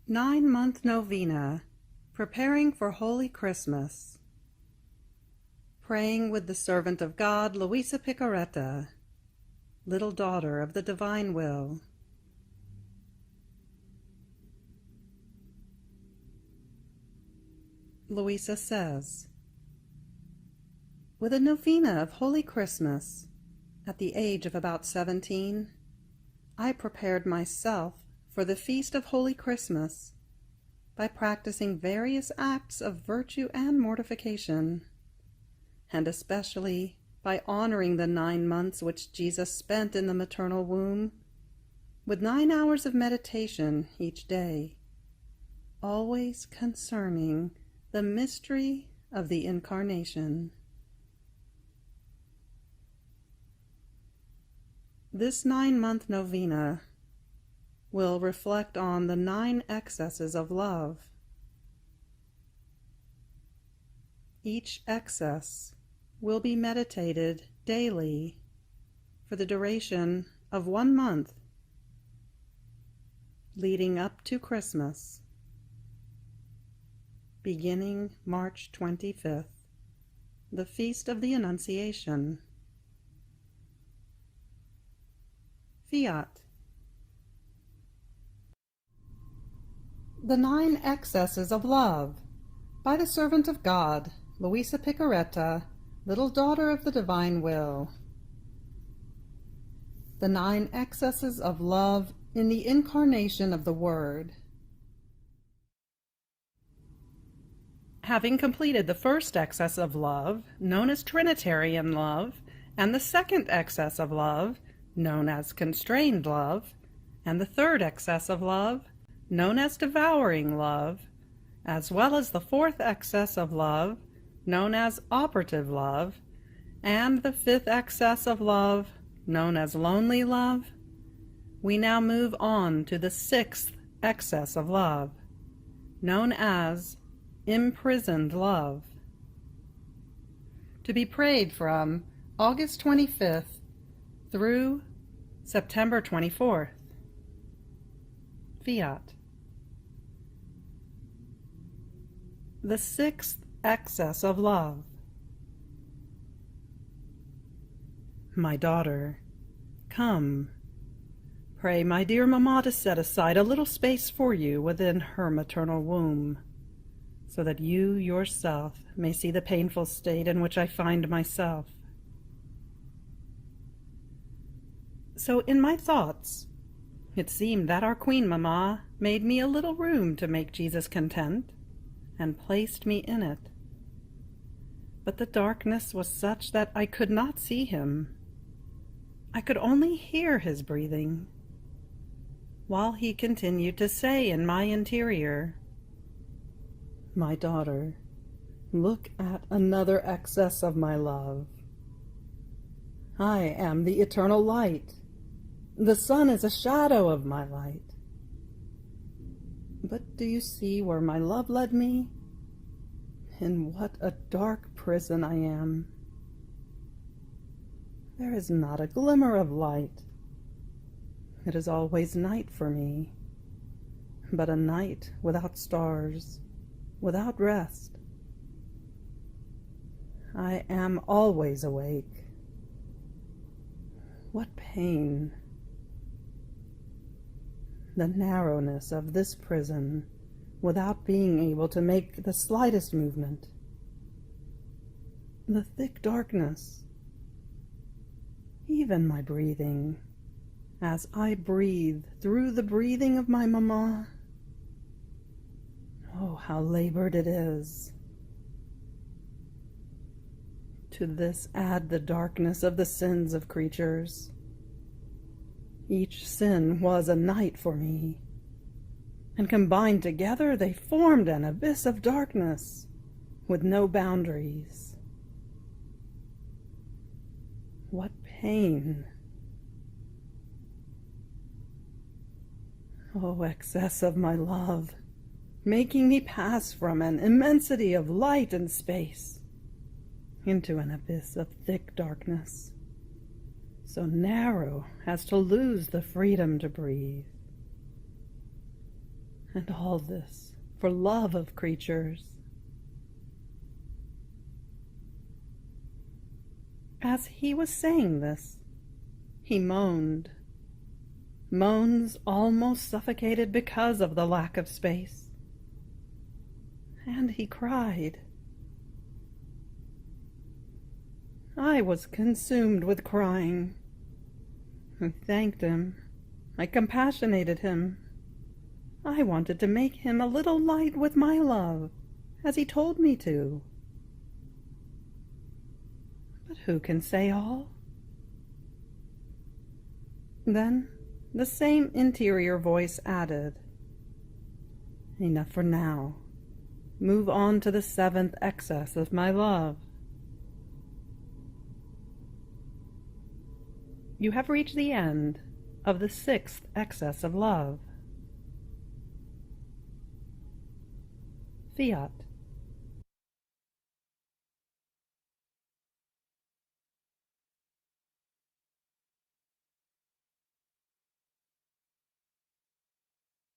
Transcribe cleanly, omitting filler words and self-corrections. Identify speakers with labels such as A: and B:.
A: 9-month Novena, preparing for Holy Christmas. Praying with the servant of God, Luisa Picaretta, little daughter of the divine will. Luisa says, with a novena of Holy Christmas, at the age of about 17, I prepared myself for the feast of Holy Christmas by practicing various acts of virtue and mortification, and especially by honoring the 9 months which Jesus spent in the maternal womb, with 9 hours of meditation each day, always concerning the mystery of the Incarnation. This 9-month novena will reflect on the 9 excesses of love. Each excess will be meditated daily for the duration of 1 month, leading up to Christmas, beginning March 25th, the Feast of the Annunciation. Fiat. The 9 Excesses of Love, by the servant of God, Luisa Picaretta, little daughter of the divine will. The 9 excesses of love in the incarnation of the Word. Having completed the first excess of love, known as Trinitarian love, and the second excess of love, known as constrained love, and the third excess of love, known as devouring love, as well as the fourth excess of love, known as operative love, and the 5th excess of love, known as lonely love, we now move on to the 6th excess of love, known as imprisoned love, to be prayed from August 25th through September 24th. Fiat. The 6th excess of love. My daughter, come. Pray my dear mamma to set aside a little space for you within her maternal womb, so that you yourself may see the painful state in which I find myself. So in my thoughts, it seemed that our Queen Mamma made me a little room to make Jesus content, and placed me in it. But the darkness was such that I could not see him. I could only hear his breathing, while he continued to say in my interior, my daughter, look at another excess of my love. I am the eternal light. The sun is a shadow of my light. But do you see where my love led me? In what a dark prison I am. There is not a glimmer of light. It is always night for me, but a night without stars, without rest. I am always awake. What pain! The narrowness of this prison, without being able to make the slightest movement. The thick darkness. Even my breathing, as I breathe through the breathing of my mamma. Oh, how labored it is. To this add the darkness of the sins of creatures. Each sin was a night for me, and combined together they formed an abyss of darkness with no boundaries. What pain! Oh, excess of my love, making me pass from an immensity of light and space into an abyss of thick darkness, so narrow as to lose the freedom to breathe. And all this for love of creatures. As he was saying this, he moaned. Moans almost suffocated because of the lack of space. And he cried. I was consumed with crying. I thanked him. I compassionated him. I wanted to make him a little light with my love, as he told me to. But who can say all? Then the same interior voice added, Enough for now. Move on to the 7th excess of my love. You have reached the end of the 6th excess of love. Fiat.